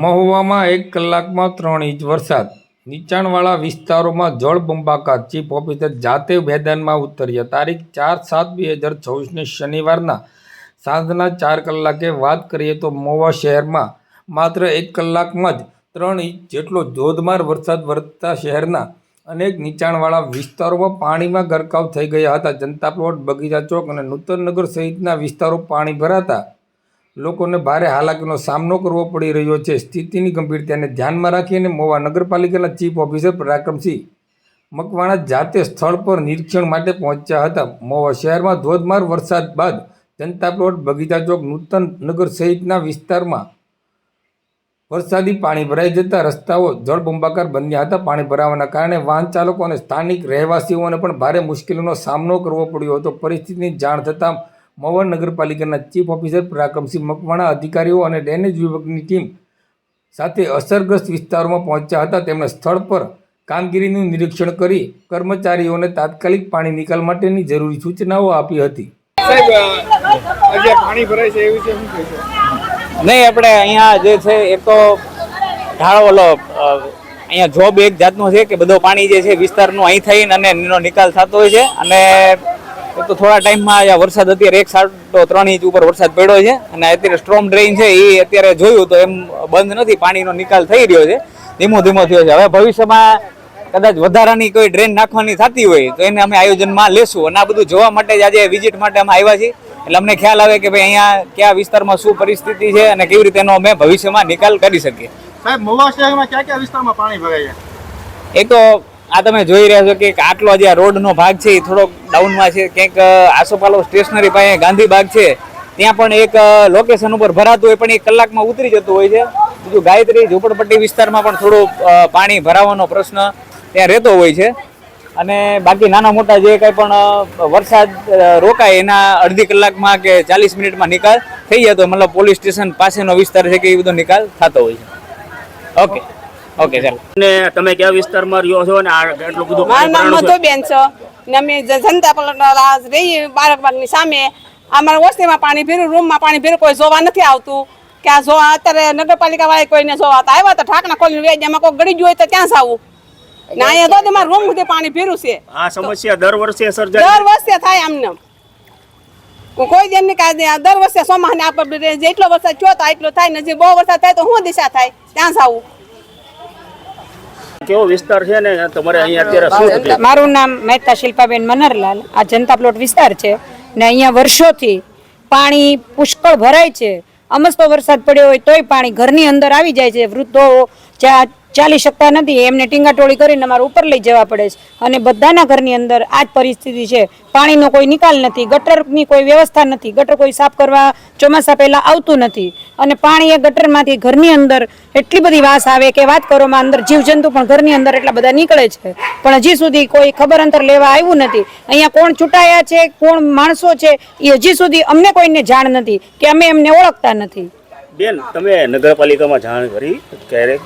મહુવામાં 1 કલાકમાં 3 ઇંચ વરસાદ, નીચાણવાળા વિસ્તારોમાં જળબંબાકાર, ચીફ ઓફિસર જાતે મેદાનમાં ઉતર્યા. તારીખ 4/7/2024ને શનિવારના સાંજના 4 કલાકે વાત કરીએ તો મહુવા શહેરમાં માત્ર 1 કલાકમાં જ 3 ઇંચ જેટલો ધોધમાર વરસાદ વરસતા શહેરના અનેક નીચાણવાળા વિસ્તારોમાં પાણીમાં ગરકાવ થઈ ગયા હતા. જનતા પ્લોટ, બગીચા ચોક અને નૂતનનગર સહિતના વિસ્તારો પાણી ભરાતા લોકોને ભારે હાલાકીનો સામનો કરવો પડી રહ્યો છે. સ્થિતિની ગંભીરતાને ધ્યાનમાં રાખીને મહુવા નગરપાલિકાના ચીફ ઓફિસર પરાક્રમસિંહ મકવાણા જાતે સ્થળ પર નિરીક્ષણ માટે પહોંચ્યા હતા. મહુવા શહેરમાં ધોધમાર વરસાદ બાદ જનતા પ્લોટ, બગીચા ચોક, નૂતનનગર સહિતના વિસ્તારમાં વરસાદી પાણી ભરાઈ જતા રસ્તાઓ જળબંબાકાર બન્યા હતા. પાણી ભરાવાના કારણે વાહન ચાલકો અને સ્થાનિક રહેવાસીઓને પણ ભારે મુશ્કેલીનો સામનો કરવો પડ્યો હતો. પરિસ્થિતિની જાણ થતાં મહુવા નગરપાલિકાના ચીફ ઓફિસર પરાક્રમસિંહ મકવાણા અધિકારીઓ અને ડ્રેનેજ વિભાગની ટીમ સાથે અસરગ્રસ્ત વિસ્તારોમાં પહોંચ્યા હતા. તેમણે સ્થળ પર કામગીરીનું નિરીક્ષણ કરી કર્મચારીઓને તાત્કાલિક પાણી નિકાલ માટેની જરૂરી સૂચનાઓ આપી હતી. પાણી ભરાય છે એવી શું કહેશો? નહીં, આપણે અહીંયા જે છે એક તો ઢાળો ઓલો અહીંયા જોબ એક જાતનો છે કે બધો પાણી જે છે વિસ્તારનું અહીં થઈને અને એનો નિકાલ થતો હોય છે. અને તો થોડા ટાઈમમાં વરસાદ અત્યારે 1.3 ઇંચ ઉપર વરસાદ પડ્યો છે અને અત્યારે સ્ટ્રોમ ડ્રેઇન છે એ અત્યારે જોયું તો એમ બંધ નથી, પાણીનો નિકાલ થઈ રહ્યો છે, ધીમો ધીમો થયો છે. હવે ભવિષ્યમાં કદાચ વધારાની કોઈ ડ્રેન નાખવાની થતી હોય તો એને અમે આયોજનમાં લેશું અને આ બધું જોવા માટે જ આજે વિઝિટ માટે અમે આવ્યા છીએ. એટલે અમને ખ્યાલ આવે કે ભાઈ અહીંયા કયા વિસ્તારમાં શું પરિસ્થિતિ છે અને કેવી રીતે એનો અમે ભવિષ્યમાં નિકાલ કરી શકીએ. સાહેબ, મહુવા શહેરમાં કયા કયા વિસ્તારમાં પાણી ભરાય છે? એક તો આ તમે જોઈ રહ્યા છો કે આટલો જે રોડનો ભાગ છે એ થોડોક ડાઉનમાં છે. ક્યાંક આસોપાલો સ્ટેશનરી પાસે ગાંધીબાગ છે ત્યાં પણ એક લોકેશન ઉપર ભરાતું હોય પણ 1 કલાકમાં ઉતરી જતું હોય છે. બીજું ગાયત્રી ઝુંપડપટ્ટી વિસ્તારમાં પણ થોડું પાણી ભરાવાનો પ્રશ્ન ત્યાં રહેતો હોય છે. અને બાકી નાના મોટા જે કંઈ પણ વરસાદ રોકાય એના અડધી કલાકમાં કે 40 મિનિટમાં નિકાલ થઈ જતો, મતલબ પોલીસ સ્ટેશન પાસેનો વિસ્તાર છે કે એ બધો નિકાલ થતો હોય છે. ઓકે ઓકે, ચાલો. ને તમે કયા વિસ્તારમાં રહ્યો છો ને એટલું બધું? મારું નામ મધુબેન છે ને અમે જનતા પ્લોટ રહી બારકબાગની સામે. અમારા વસ્તીમાં પાણી ભર્યું, રૂમમાં પાણી ભર્યું, કોઈ જોવા નથી આવતું કે આ જોવા. અત્યારે નગરપાલિકા વાળા કોઈને જોવા આવ્યા તો ઠાકણા ખોલીને વેજમાં કોઈ ગળી ગયું હોય તો ત્યાં જાવું ને અહીંયા તો મારા રૂમ સુધી પાણી ભર્યું છે. આ સમસ્યા દર વર્ષે સર્જાય? દર વર્ષે થાય અમને. કોઈ દિન ની કાંઈ દર વર્ષે સોમાને આપણે જેટલો વરસાદ થયો તો એટલો થાય ને જે બહુ વરસાદ થાય તો શું દિશા થાય ત્યાં જાવું. કેવો વિસ્તાર છે ને તમારે અહીંયા અત્યારે શું તકલીફ? મારું નામ મહેતા શિલ્પાબેન મનહરલાલ. આ જનતા પ્લોટ વિસ્તાર છે ને અહીંયા વર્ષોથી પાણી પુષ્કળ ભરાય છે. અમસ્તો વરસાદ પડ્યો હોય તોય પાણી ઘરની અંદર આવી જાય છે. વૃદ્ધો જ્યાં ચાલી શકતા નથી એમને ટીંગાટોળી કરીને અમારે ઉપર લઈ જવા પડે છે. અને બધાના ઘરની અંદર આ જ પરિસ્થિતિ છે. પાણીનો કોઈ નિકાલ નથી, ગટરની કોઈ વ્યવસ્થા નથી, ગટર કોઈ સાફ કરવા ચોમાસા પહેલા આવતું નથી. અને પાણી એ ગટરમાંથી ઘરની અંદર એટલી બધી વાસ આવે કે વાત કરોમાં. અંદર જીવજંતુ પણ ઘરની અંદર એટલા બધા નીકળે છે પણ હજી સુધી કોઈ ખબર અંતર લેવા આવ્યું નથી. અહીંયા કોણ ચૂંટાયા છે, કોણ માણસો છે એ હજી સુધી અમને કોઈને જાણ નથી કે અમે એમને ઓળખતા નથી. બેન, તમે નગરપાલિકામાં જાણ કરી ક્યારેક?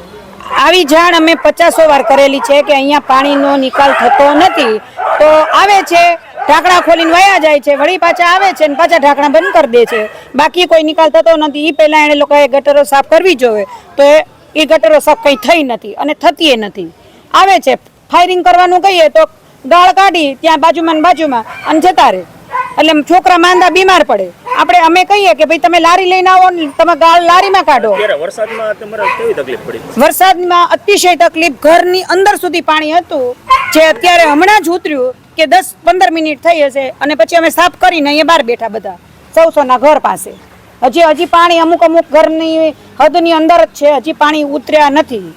આવી જાણ અમે 50 વાર કરેલી છે કે અહીંયા પાણીનો નિકાલ થતો નથી. તો આવે છે, ઢાંકણા ખોલીને વયા જાય છે, વળી પાછા આવે છે ને પાછા ઢાંકણા બંધ કરી દે છે. બાકી કોઈ નિકાલ થતો નથી. એ પહેલા એને લોકોએ ગટરો સાફ કરવી જોઈએ તો એ ગટરો સાફ કંઈ થઈ નથી અને થતી નથી. આવે છે, ફાયરિંગ કરવાનું કહીએ તો ગાળ કાઢી ત્યાં બાજુમાં અને જતા રહે. એટલે છોકરા માંદા બીમાર પડે. અમે કહીએ કે ભાઈ તમે લારી લઈને આવો ને તમે ગાળ લારીમાં કાઢો. વરસાદમાં તમારે કેવી તકલીફ પડી? વરસાદમાં અતિશય તકલીફ. ઘરની અંદર સુધી પાણી હતું જે અત્યારે હમણાં જ ઉતર્યું કે 10-15 મિનિટ થઈ હશે અને પછી અમે સાફ કરીને અહીંયા બહાર બેઠા બધા 100-100 ઘર પાસે. હજી પાણી અમુક ઘરની હદની અંદર જ છે, હજી પાણી ઉતર્યા નથી.